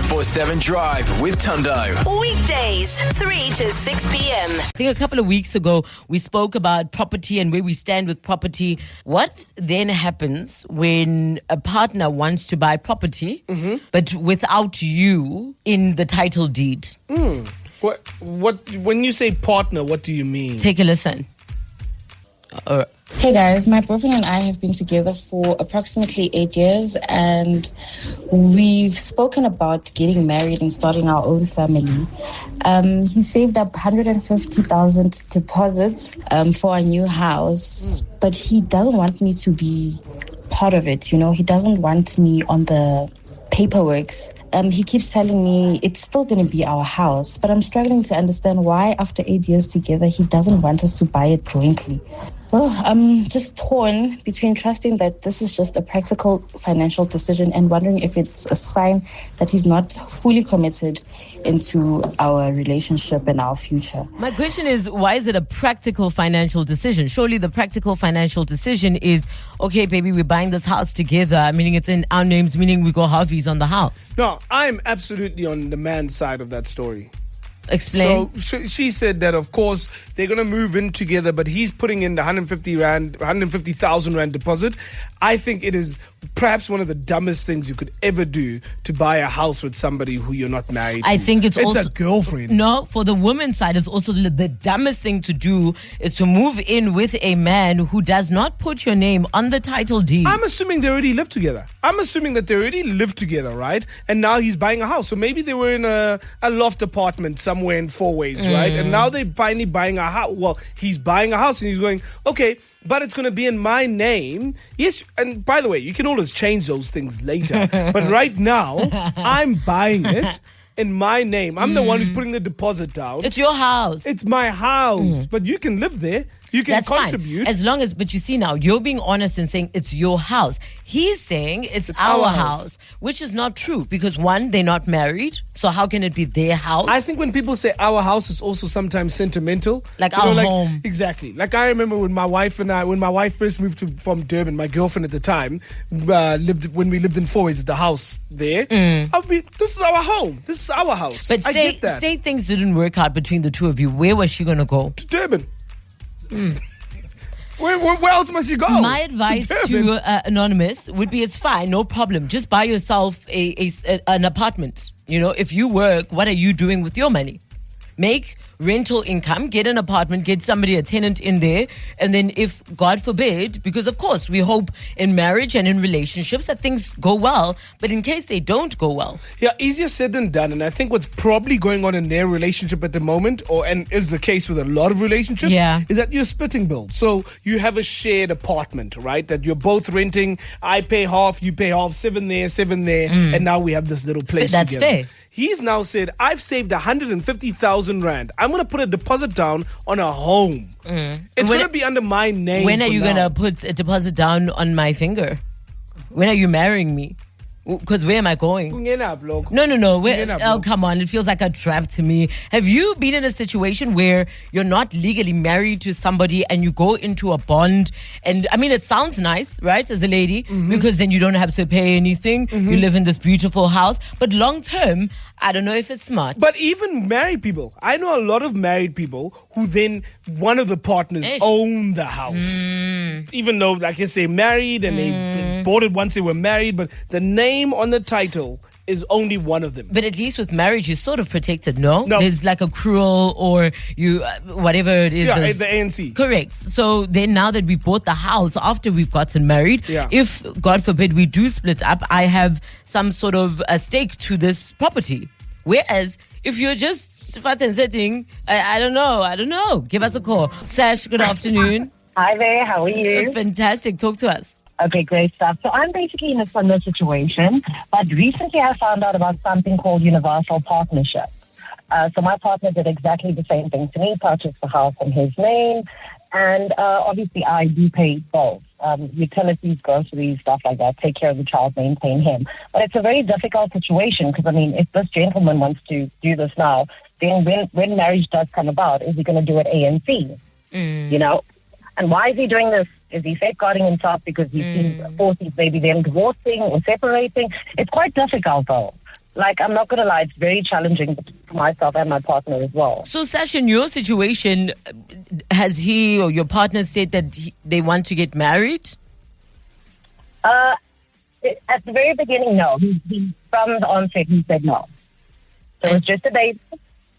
24/7 Drive with Tundo. Weekdays, 3 to 6 p.m. I think a couple of weeks ago, we spoke about property and where we stand with property. What then happens when a partner wants to buy property, but without you in the title deed? What? When you say partner, what do you mean? Take a listen. Hey guys, my boyfriend and I have been together for approximately 8 years, and we've spoken about getting married and starting our own family. He saved up 150,000 deposits for a new house, but he doesn't want me to be part of it. You know, he doesn't want me on the paperworks. He keeps telling me it's still going to be our house, but I'm struggling to understand why after 8 years together he doesn't want us to buy it jointly. Oh, I'm just torn between trusting that this is just a practical financial decision and wondering if it's a sign that he's not fully committed into our relationship and our future. My question is, why is it a practical financial decision? Surely the practical financial decision is, okay, baby, we're buying this house together, meaning it's in our names, meaning we go halfies on the house. No, I'm absolutely on the man's side of that story. Explain. So she said that, of course, they're going to move in together, but he's putting in the 150,000 rand deposit. I think it is perhaps one of the dumbest things you could ever do to buy a house with somebody who you're not married to. I think it's also a girlfriend. No, for the woman's side, it's also the dumbest thing to do is to move in with a man who does not put your name on the title deed. I'm assuming they already live together. I'm assuming that they already live together, right? And now he's buying a house. So maybe they were in a loft apartment somewhere in Four Ways, right? And now they're finally buying a house. Well, he's buying a house and he's going, okay, but it's going to be in my name. Yes, and by the way, you can always change those things later. But right now, I'm buying it in my name. I'm the one who's putting the deposit down. It's your house. It's my house. But you can live there. You can That's contribute. Fine. As long as, but you see now, you're being honest and saying it's your house. He's saying it's our house, which is not true because one, they're not married. So how can it be their house? I think when people say our house, it's also sometimes sentimental. Like our home. Exactly. Like I remember when my wife first moved from Durban, my girlfriend at the time, when we lived in Four Ways at the house there. This is our home. This is our house. But say things didn't work out between the two of you. Where was she going to go? To Durban. Where else must you go? My advice to Anonymous would be it's fine, no problem. Just buy yourself an apartment. You know, if you work, what are you doing with your money? Make rental income, get an apartment, get somebody, a tenant in there. And then if, God forbid, because of course we hope in marriage and in relationships that things go well. But in case they don't go well. Yeah, easier said than done. And I think what's probably going on in their relationship at the moment, and is the case with a lot of relationships, is that you're splitting bills. So you have a shared apartment, right? That you're both renting. I pay half, you pay half, 7 there, 7 there. And now we have this little place That's together. Fair. He's now said, I've saved 150,000 rand. I'm going to put a deposit down on a home. It's going to be under my name. When are you going to put a deposit down on my finger? When are you marrying me? Because where am I going? No. Oh, come on. It feels like a trap to me. Have you been in a situation where you're not legally married to somebody and you go into a bond? And I mean, it sounds nice, right, as a lady, because then you don't have to pay anything. You live in this beautiful house. But long term, I don't know if it's smart. But even married people, I know a lot of married people who then one of the partners own the house. Even though, like I say, married and they bought it once they were married, but the name on the title is only one of them. But at least with marriage, you're sort of protected, no? There's like a cruel or you, whatever it is. Yeah, it's the ANC. Correct. So then now that we've bought the house after we've gotten married, if, God forbid, we do split up, I have some sort of a stake to this property. Whereas if you're just fat and sitting, I don't know. Give us a call. Sash, good afternoon. Hi there, how are you? Fantastic. Talk to us. Okay, great stuff. So I'm basically in a similar situation, but recently I found out about something called universal partnership. So my partner did exactly the same thing to me, purchased the house in his name, and obviously I do pay both. Utilities, groceries, stuff like that, take care of the child, maintain him. But it's a very difficult situation because, I mean, if this gentleman wants to do this now, then when marriage does come about, is he going to do it ANC? You know? And why is he doing this? Is he safeguarding himself because he foresees maybe them divorcing or separating? It's quite difficult, though. like, I'm not going to lie, it's very challenging for myself and my partner as well. So, Sash, in your situation, has he or your partner said that they want to get married? At the very beginning, no. From the onset, he said no. So it was just a date,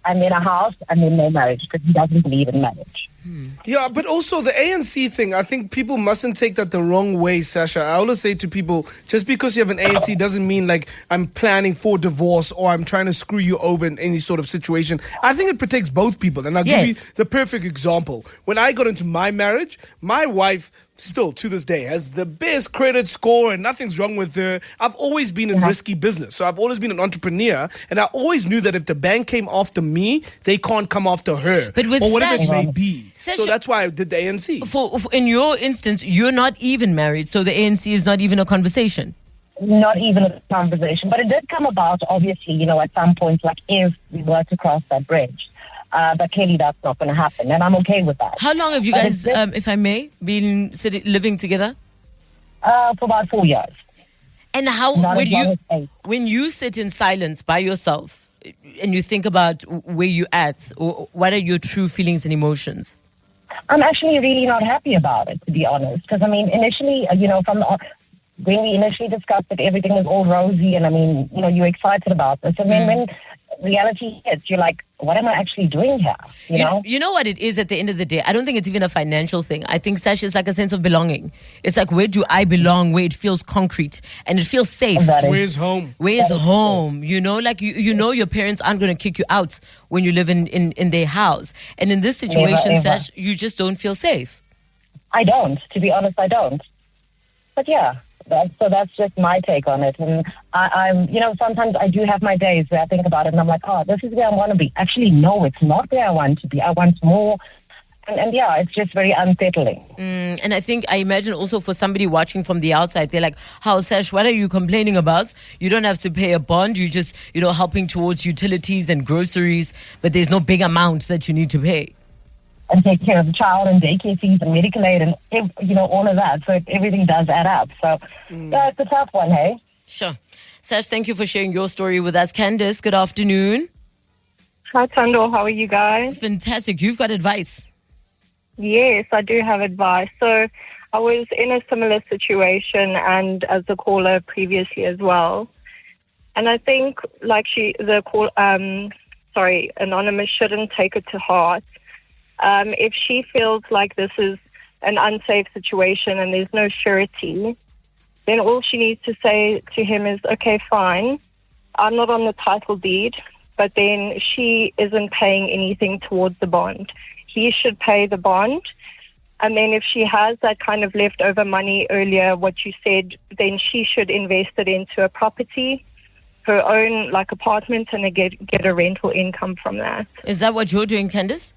and then a house, and then no marriage, because he doesn't believe in marriage. Yeah, but also the ANC thing, I think people mustn't take that the wrong way, Sasha. I always say to people, just because you have an ANC doesn't mean like I'm planning for divorce or I'm trying to screw you over in any sort of situation. I think it protects both people. And I'll give you the perfect example. When I got into my marriage, my wife still to this day has the best credit score and nothing's wrong with her. I've always been in risky business. So I've always been an entrepreneur, and I always knew that if the bank came after me, they can't come after her. But with or whatever it may be. So that's why I did the ANC. For in your instance, you're not even married, so the ANC is not even a conversation. Not even a conversation. But it did come about, obviously, at some point, like if we were to cross that bridge. But clearly that's not going to happen, and I'm okay with that. How long have you guys, if I may, been living together? For about 4 years. And how when you sit in silence by yourself and you think about where you're at, or what are your true feelings and emotions? I'm actually really not happy about it, to be honest. Because, initially, when we initially discussed it, everything was all rosy, and, you're excited about this. And then when reality hits, you're like, what am I actually doing here? You know what it is at the end of the day? I don't think it's even a financial thing. I think, Sash, is like a sense of belonging. It's like, where do I belong? Where it feels concrete and it feels safe. Where's home? Where's home? Like your parents aren't going to kick you out when you live in their house. And in this situation, never. Sash, you just don't feel safe. I don't. To be honest, I don't. But yeah. So that's just my take on it. And I'm sometimes I do have my days where I think about it and I'm like, oh, this is where I want to be. Actually, no, it's not where I want to be. I want more. And yeah, it's just very unsettling. And I imagine also for somebody watching from the outside, they're like, how, Sash, what are you complaining about? You don't have to pay a bond. You're just, helping towards utilities and groceries, but there's no big amount that you need to pay. And take care of the child and daycare fees and medical aid and, all of that. So everything does add up. So, yeah, it's a tough one, hey? Sure. Sash, thank you for sharing your story with us. Candice, good afternoon. Hi, Tando. How are you guys? Fantastic. You've got advice. Yes, I do have advice. So I was in a similar situation and as a caller previously as well. And I think, Anonymous shouldn't take it to heart. If she feels like this is an unsafe situation and there's no surety, then all she needs to say to him is, okay, fine, I'm not on the title deed, but then she isn't paying anything towards the bond. He should pay the bond. And then if she has that kind of leftover money earlier, what you said, then she should invest it into a property, her own apartment, and get a rental income from that. Is that what you're doing, Candice?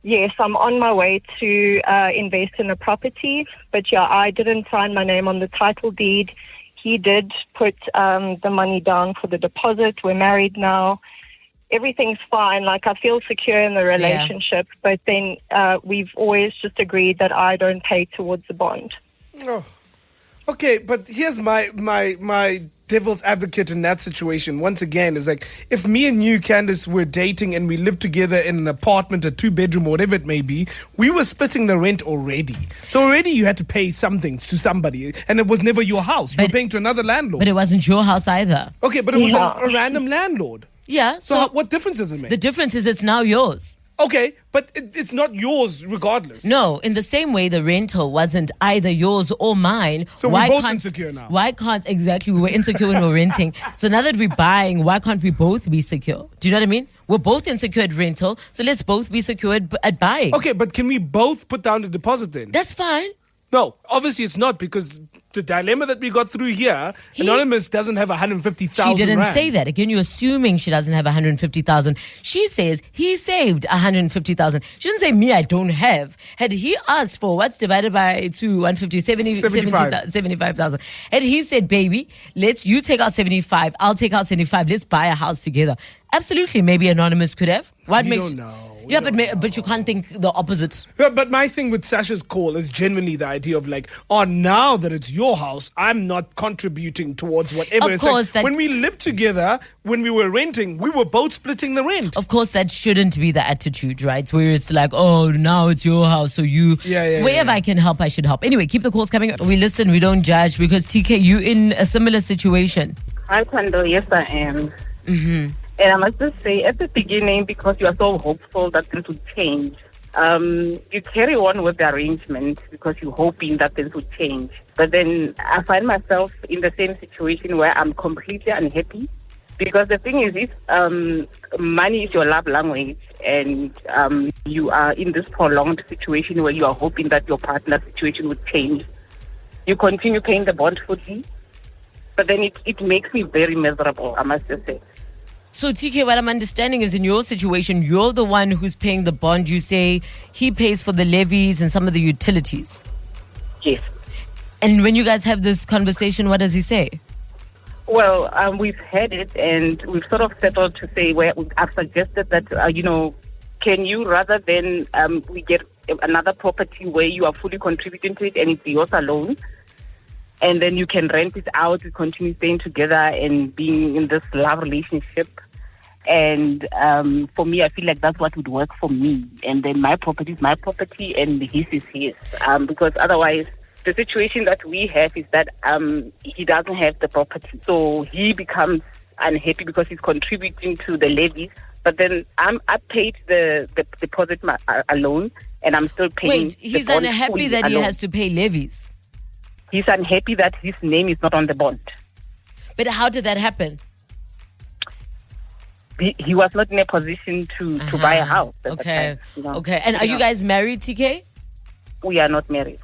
Yes, I'm on my way to invest in a property, but yeah, I didn't sign my name on the title deed. He did put the money down for the deposit. We're married now. Everything's fine. I feel secure in the relationship, but then we've always just agreed that I don't pay towards the bond. Oh. Okay, but here's my devil's advocate in that situation. Once again, is like, if me and you, Candice, were dating and we lived together in an apartment, a 2-bedroom, or whatever it may be, we were splitting the rent already. So already you had to pay something to somebody, and it was never your house. You were paying to another landlord. But it wasn't your house either. Okay, but it was a random landlord. Yeah. So what difference does it make? The difference is it's now yours. Okay, but it's not yours regardless. No, in the same way the rental wasn't either yours or mine. So we're both insecure now. Why can't, exactly, we were insecure when we were renting. So now that we're buying, why can't we both be secure? Do you know what I mean? We're both insecure at rental, so let's both be secure at buying. Okay, but can we both put down the deposit then? That's fine. No, obviously it's not, because the dilemma that we got through here, Anonymous doesn't have 150,000 She didn't rand. say that. Again, you're assuming she doesn't have 150,000. She says he saved 150,000. She didn't say, me, I don't have. Had he asked for what's divided by 2, 150, 75,000. And he said, baby, you take out 75, I'll take out 75. Let's buy a house together. Absolutely, maybe Anonymous could have. We don't know. Yeah, but you can't think the opposite. Yeah, but my thing with Sasha's call is genuinely the idea of like, oh, now that it's your house, I'm not contributing towards whatever. Of it's course, like, when we lived together, when we were renting, we were both splitting the rent. Of course, that shouldn't be the attitude, right? Where it's like, oh, now it's your house, so you... wherever I can help, I should help. Anyway, keep the calls coming. We listen, we don't judge, because TK, you in a similar situation. Hi, Tando. Yes, I am. Mm-hmm. And I must just say, at the beginning, because you are so hopeful that things would change, you carry on with the arrangement because you're hoping that things would change. But then I find myself in the same situation where I'm completely unhappy. Because the thing is, if money is your love language and you are in this prolonged situation where you are hoping that your partner's situation would change, you continue paying the bond fully. But then it makes me very miserable, I must just say. So, TK, what I'm understanding is in your situation, you're the one who's paying the bond. You say he pays for the levies and some of the utilities. Yes. And when you guys have this conversation, what does he say? Well, we've had it and we've sort of settled to say where I've suggested that, can you, rather than we get another property where you are fully contributing to it and it's yours alone, and then you can rent it out, we continue staying together and being in this love relationship. And for me, I feel like that's what would work for me. And then my property is my property and his is his. Because otherwise, the situation that we have is that he doesn't have the property. So he becomes unhappy because he's contributing to the levies. But then I paid the deposit alone, and I'm still paying. Wait, he's unhappy that he has to pay levies? He's unhappy that his name is not on the bond. But how did that happen? He was not in a position to buy a house. Okay. Okay. And are you guys married, TK? We are not married.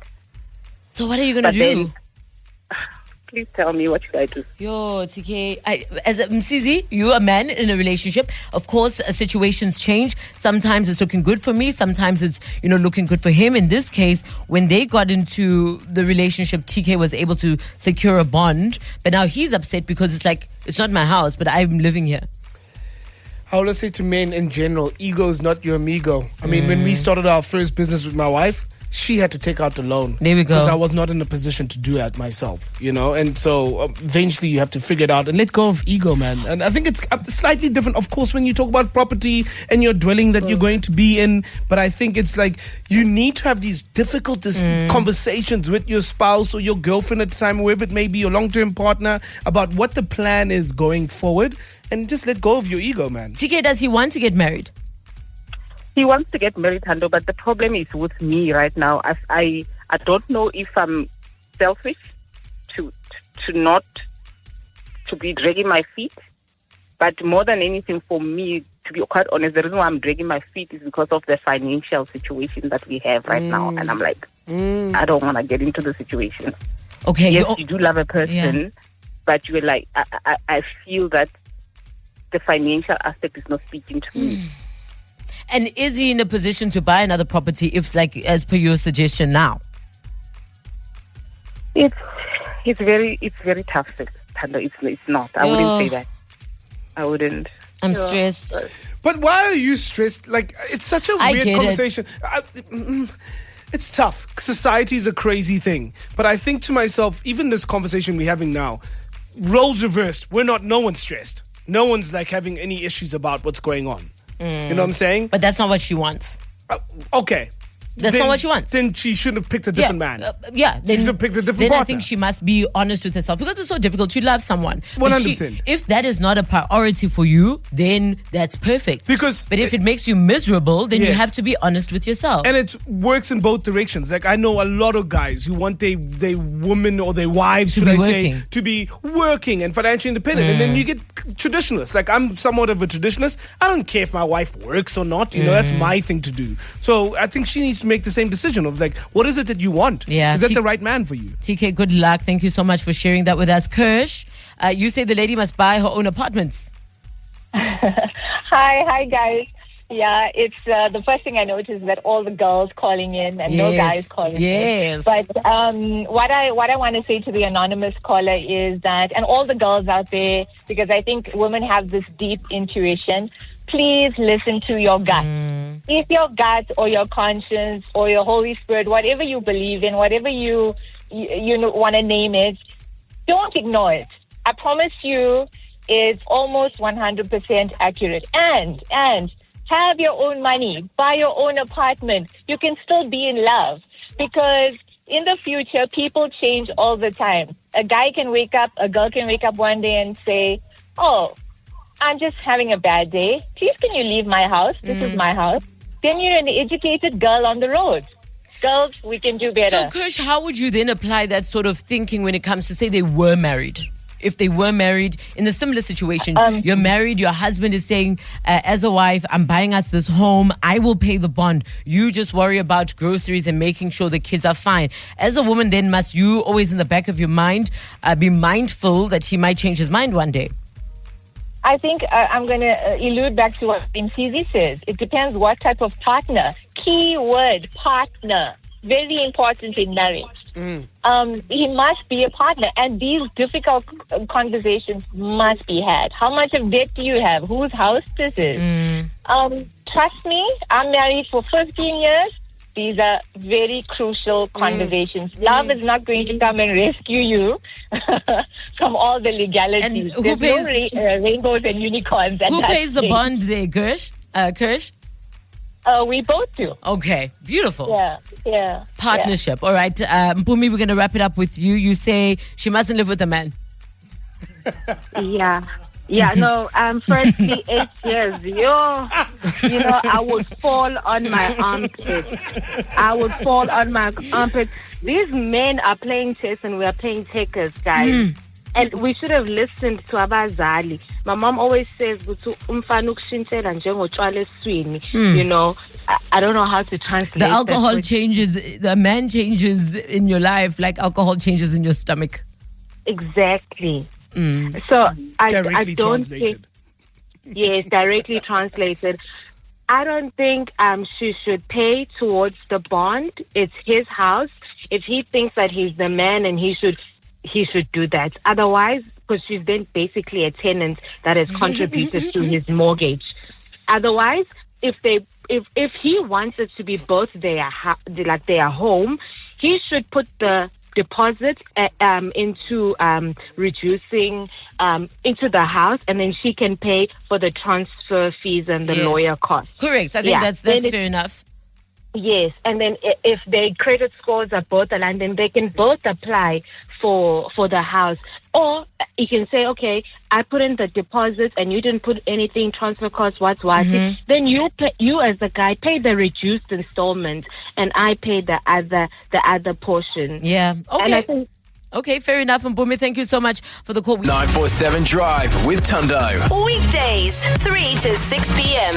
So what are you going to do? Please tell me, what should I do? Yo, TK, as a Msizi, you're a man in a relationship. Of course, situations change. Sometimes it's looking good for me. Sometimes it's, looking good for him. In this case, when they got into the relationship, TK was able to secure a bond. But now he's upset because it's like, it's not my house, but I'm living here. I would say to men in general, ego is not your amigo. I mean, when we started our first business with my wife, she had to take out the loan. There we go. Because I was not in a position to do that myself, And so eventually you have to figure it out and let go of ego, man. And I think it's slightly different, of course, when you talk about property and your dwelling that you're going to be in. But I think it's like you need to have these difficult conversations with your spouse or your girlfriend at the time, whoever it may be, your long-term partner, about what the plan is going forward. And just let go of your ego, man. TK, does he want to get married? He wants to get married, Hando, but the problem is with me right now. As I don't know if I'm selfish to not to be dragging my feet, but more than anything, for me, to be quite honest, the reason why I'm dragging my feet is because of the financial situation that we have right now, and I'm like, I don't want to get into the situation. Okay, yes, you do love a person, but you're like, I feel that the financial aspect is not speaking to me. And is he in a position to buy another property if, like, as per your suggestion now? It's very tough, Tando. It's not. I wouldn't say that. I wouldn't. I'm stressed. But why are you stressed? Like, it's such a weird conversation. It's tough. Society is a crazy thing. But I think to myself, even this conversation we're having now, roles reversed. No one's stressed. No one's like having any issues about what's going on. You know what I'm saying? But that's not what she wants. Okay. That's not what she wants. Then she shouldn't have picked a different man. She should have picked a different partner. partner. I think she must be honest with herself because it's so difficult. She loves someone. 100%. If that is not a priority for you, then that's perfect. But if it makes you miserable, then you have to be honest with yourself. And it works in both directions. Like, I know a lot of guys who want their women or their wives, to be working and financially independent. And then you get traditionalists. Like, I'm somewhat of a traditionalist. I don't care if my wife works or not. That's my thing to do. So I think she needs to make the same decision of like, what is it that you want? Yeah. Is that the right man for you? TK, good luck. Thank you so much for sharing that with us. Kirsch, you say the lady must buy her own apartments. Hi guys. Yeah, it's the first thing I noticed is that all the girls calling in and no guys calling in. But what I want to say to the anonymous caller is that, and all the girls out there, because I think women have this deep intuition, please listen to your gut. If your gut or your conscience or your Holy Spirit, whatever you believe in, whatever you want to name it, don't ignore it. I promise you, it's almost 100% accurate. And have your own money, buy your own apartment. You can still be in love, because in the future, people change all the time. A girl can wake up one day and say, oh, I'm just having a bad day. Please, can you leave my house? This is my house. Then you're an educated girl on the road. Girls, we can do better. So, Kirsch, how would you then apply that sort of thinking when it comes to, say, they were married? If they were married in a similar situation, you're married, your husband is saying, as a wife, I'm buying us this home, I will pay the bond. You just worry about groceries and making sure the kids are fine. As a woman, then, must you always in the back of your mind be mindful that he might change his mind one day? I think I'm going to allude back to what Msizi says. It depends what type of partner. Key word, partner. Very important in marriage. He must be a partner, and these difficult conversations must be had. How much of debt do you have? Whose house this is? Trust me, I'm married for 15 years. These are very crucial conversations. Love is not going to come and rescue you from all the legalities. And who pays, rainbows and unicorns. Who pays the bond there, Kirsch? We both do. Okay, beautiful. Yeah. Partnership. All right, Mpumi, we're going to wrap it up with you. You say she mustn't live with a man. Yeah, no, firstly, 8 years. I would fall on my armpit. These men are playing chess and we are playing checkers, guys. And we should have listened to abazali. My mom always says, I don't know how to translate. The alcohol changes, the man changes in your life like alcohol changes in your stomach. Exactly. So I don't think, directly translated. I don't think she should pay towards the bond. It's his house. If he thinks that he's the man and he should do that. Otherwise, because she's then basically a tenant that has contributed to his mortgage. Otherwise, if he wants it to be both their home, he should put the deposit into reducing into the house, and then she can pay for the transfer fees and the lawyer costs. Correct. I think that's fair enough. Yes, and then if their credit scores are both aligned, then they can both apply for the house. Or you can say, okay, I put in the deposit and you didn't put anything, transfer costs, then you as the guy pay the reduced installment and I pay the other portion. Yeah. Okay. And I think, okay, fair enough. And Mpumi, thank you so much for the call. 947 Drive with Tundo. Weekdays, 3 to 6 p.m.